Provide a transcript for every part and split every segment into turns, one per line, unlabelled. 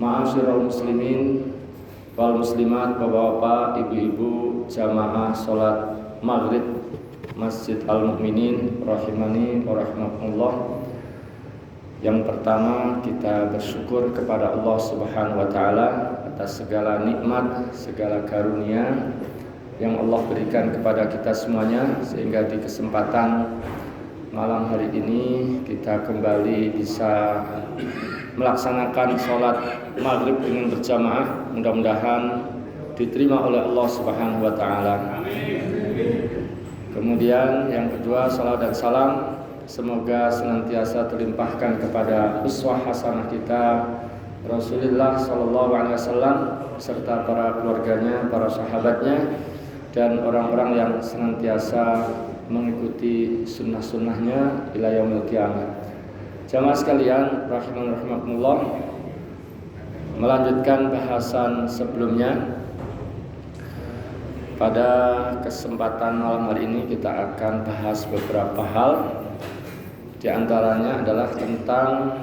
Ma'asyiral muslimin wal muslimat, bapak-bapak, ibu-ibu, jamaah salat maghrib Masjid Al-Mu'minin rahimani wa rahimakumullah. Yang pertama, kita bersyukur kepada Allah Subhanahu wa taala atas segala nikmat, segala karunia yang Allah berikan kepada kita semuanya, sehingga di kesempatan malam hari ini kita kembali bisa melaksanakan sholat maghrib dengan berjamaah. Mudah-mudahan diterima oleh Allah Subhanahu wa taala. Kemudian yang kedua, salat dan salam semoga senantiasa terlimpahkan kepada uswah hasanah kita Rasulullah sallallahu alaihi wasallam serta para keluarganya, para sahabatnya, dan orang-orang yang senantiasa mengikuti sunnah-sunnahnya ila yaumil qiyamah. Jamaah sekalian rahimakumullah, melanjutkan bahasan sebelumnya. Pada kesempatan malam hari ini kita akan bahas beberapa hal. Di antaranya adalah tentang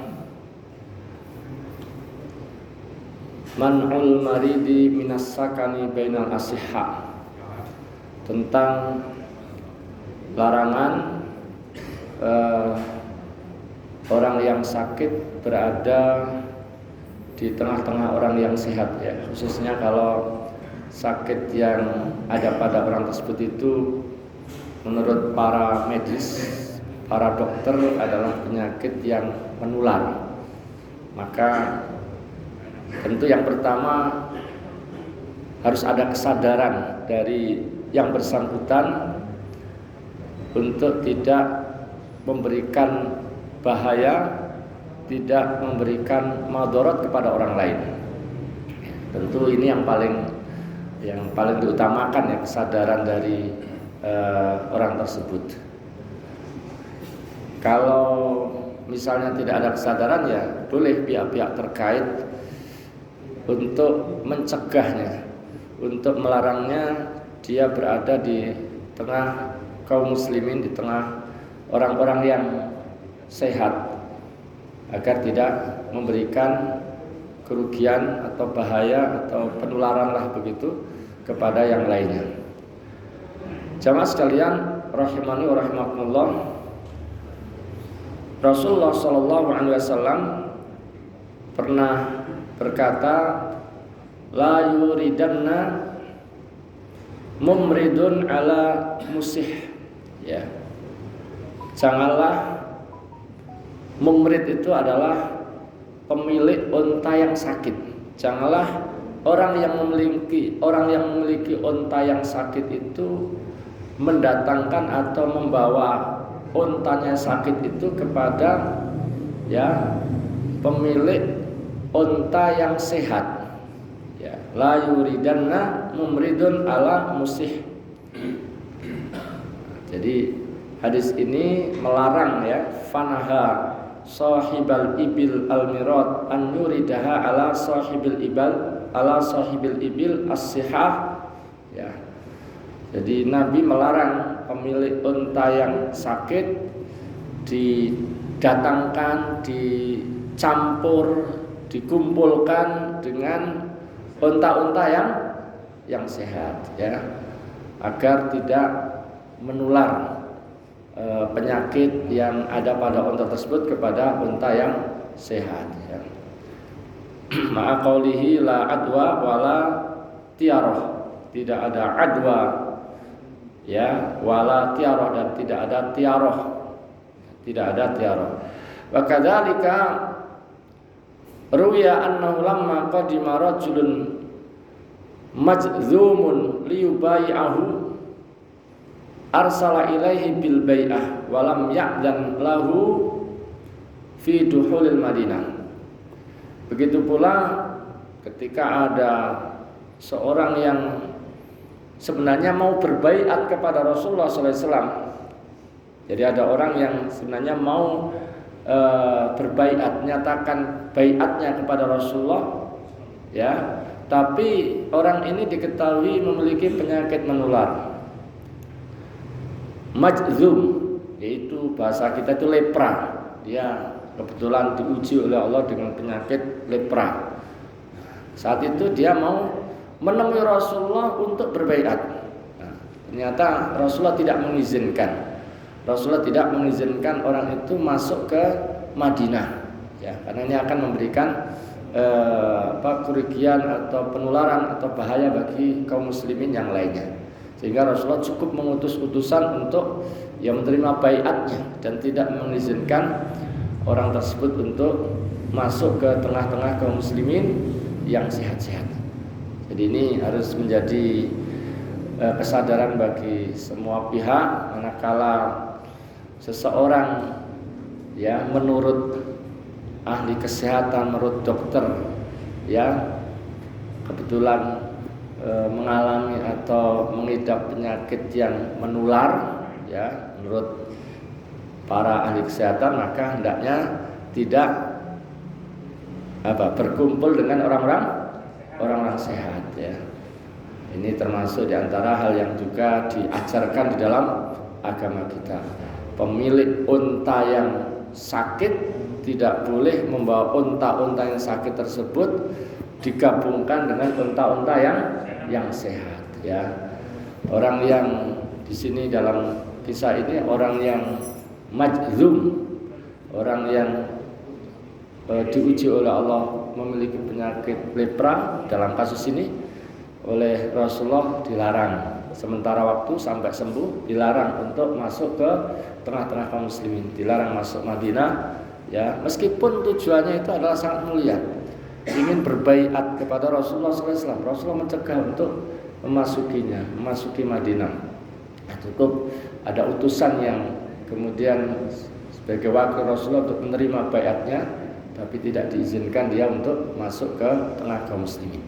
man'ul maridi minas sakani bainal asihha, tentang larangan orang yang sakit berada di tengah-tengah orang yang sehat, ya. Khususnya kalau sakit yang ada pada orang tersebut itu menurut para medis, para dokter adalah penyakit yang menular. Maka tentu yang pertama harus ada kesadaran dari yang bersangkutan untuk tidak memberikan bahaya, tidak memberikan madarat kepada orang lain. Tentu ini yang paling diutamakan, ya, kesadaran dari orang tersebut. Kalau misalnya tidak ada kesadaran, ya boleh pihak-pihak terkait untuk mencegahnya, untuk melarangnya dia berada di tengah kaum muslimin, di tengah orang-orang yang sehat, agar tidak memberikan kerugian atau bahaya atau penularan lah begitu kepada yang lainnya. Jamaah sekalian rahimani wa rahimakumullah, Rasulullah sallallahu alaihi wasallam pernah berkata, la yuridanna mumridun ala musih, ya. Janganlah, mumrid itu adalah pemilik unta yang sakit. Janganlah orang yang memiliki unta yang sakit itu mendatangkan atau membawa untanya sakit itu kepada, ya, pemilik unta yang sehat. Ya, la yuridanna mumridun ala musih. Jadi hadis ini melarang, ya, fanaha sahibal ibil almirat an yuridaha ala sahibil ibil as-sihah, ya. Jadi Nabi melarang pemilik unta yang sakit didatangkan, dicampur, dikumpulkan dengan unta-unta yang sehat, ya, agar tidak menular penyakit yang ada pada unta tersebut kepada unta yang sehat, ya. Ma'a qaulihi la adwa wala tiarah, tidak ada adwa, ya, wala tiarah, dan tidak ada tiarah, tidak ada tiarah. Wa kadzalika ruwiya annahu lamma qadima rajulun majzumun liyubai'ahu arsala ilaihi bil bai'ah wa lam ya'dan lahu fi duhulil Madinah. Begitu pula ketika ada seorang yang sebenarnya mau berbaiat kepada Rasulullah SAW. Jadi ada orang yang sebenarnya mau berbaiat, menyatakan baiatnya kepada Rasulullah, ya, tapi orang ini diketahui memiliki penyakit menular, majzum, yaitu bahasa kita itu lepra. Dia kebetulan diuji oleh Allah dengan penyakit lepra. Saat itu dia mau menemui Rasulullah untuk berbaiat. Nah, ternyata Rasulullah tidak mengizinkan. Rasulullah tidak mengizinkan orang itu masuk ke Madinah, ya, karena ini akan memberikan kerugian atau penularan atau bahaya bagi kaum muslimin yang lainnya. Sehingga Rasulullah cukup mengutus utusan untuk menerima baiatnya dan tidak mengizinkan orang tersebut untuk masuk ke tengah-tengah kaum muslimin yang sehat-sehat. Jadi ini harus menjadi kesadaran bagi semua pihak, manakala seseorang menurut ahli kesehatan, menurut dokter kebetulan mengalami atau mengidap penyakit yang menular, menurut para ahli kesehatan, maka hendaknya tidak berkumpul dengan orang-orang sehat, ya. Ini termasuk diantara hal yang juga diajarkan di dalam agama kita. Pemilik unta yang sakit tidak boleh membawa unta-unta yang sakit tersebut digabungkan dengan unta-unta yang sehat, ya. Orang yang di sini dalam kisah ini orang yang majzum, orang yang diuji oleh Allah memiliki penyakit lepra. Dalam kasus ini oleh Rasulullah dilarang sementara waktu sampai sembuh, dilarang untuk masuk ke tengah-tengah kaum muslimin, dilarang masuk Madinah, ya, meskipun tujuannya itu adalah sangat mulia, ingin berbaiat kepada Rasulullah SAW. Rasulullah mencegah untuk memasuki Madinah. Nah, cukup ada utusan yang kemudian sebagai wakil Rasulullah untuk menerima baiatnya, tapi tidak diizinkan dia untuk masuk ke tengah kaum muslimin.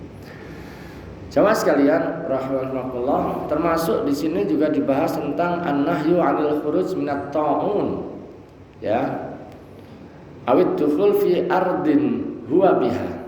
Jamaah sekalian rahimakumullah, termasuk di sini juga dibahas tentang an-nahyu 'anil khuruj minat ta'un, ya, awid dukhul fi ardin huwa biha.